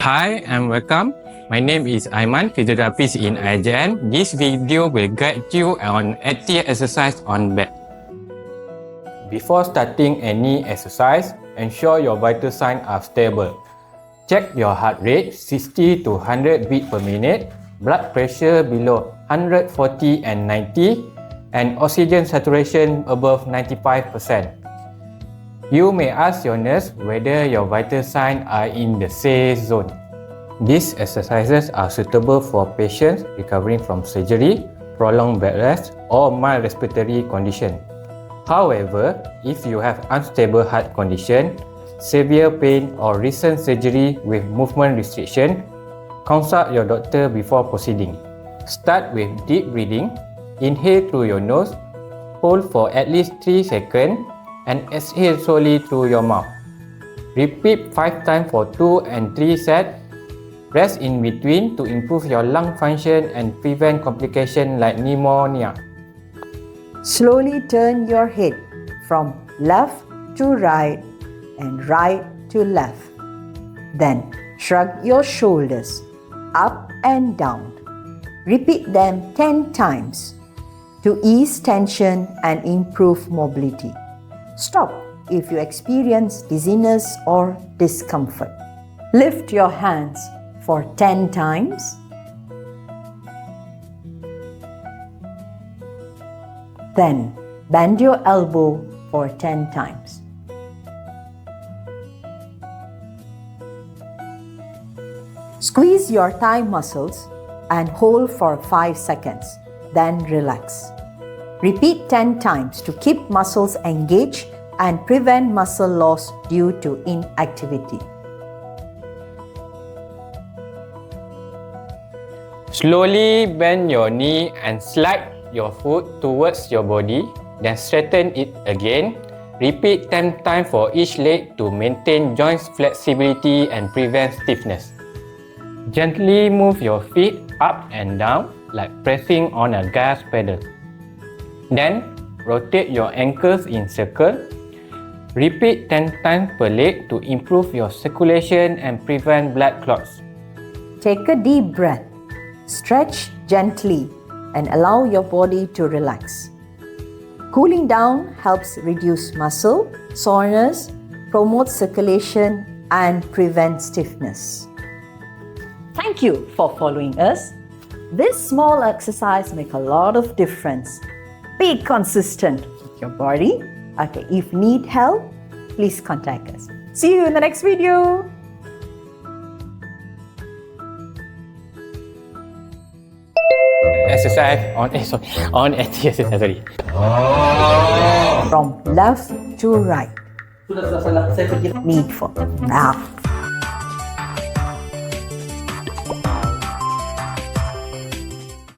Hi and welcome. My name is Aiman, Physiotherapist in IJN. This video will guide you on active exercise on bed. Before starting any exercise, ensure your vital signs are stable. Check your heart rate 60 to 100 beats per minute, blood pressure below 140 and 90, and oxygen saturation above 95%. You may ask your nurse whether your vital signs are in the safe zone. These exercises are suitable for patients recovering from surgery, prolonged bed rest, or mild respiratory condition. However, if you have unstable heart condition, severe pain, or recent surgery with movement restriction, consult your doctor before proceeding. Start with deep breathing. Inhale through your nose, hold for at least 3 seconds, and exhale slowly through your mouth. Repeat 5 times for 2 and 3 sets. Rest in between to improve your lung function and prevent complications like pneumonia. Slowly turn your head from left to right and right to left. Then shrug your shoulders up and down. Repeat them 10 times to ease tension and improve mobility. Stop if you experience dizziness or discomfort. Lift your hands for 10 times. Then bend your elbow for 10 times. Squeeze your thigh muscles and hold for 5 seconds. Then relax. Repeat 10 times to keep muscles engaged and prevent muscle loss due to inactivity. Slowly bend your knee and slide your foot towards your body, then straighten it again. Repeat 10 times for each leg to maintain joint flexibility and prevent stiffness. Gently move your feet up and down like pressing on a gas pedal. Then rotate your ankles in circle. Repeat 10 times per leg to improve your circulation and prevent blood clots. Take a deep breath. Stretch gently and allow your body to relax. Cooling down helps reduce muscle soreness, promotes circulation, and prevents stiffness. Thank you for following us. This small exercise makes a lot of difference. Be consistent with your body. Okay, if need help, please contact us. See you in the next video. Exercise on active exercise, sorry. From left to right. Need for now.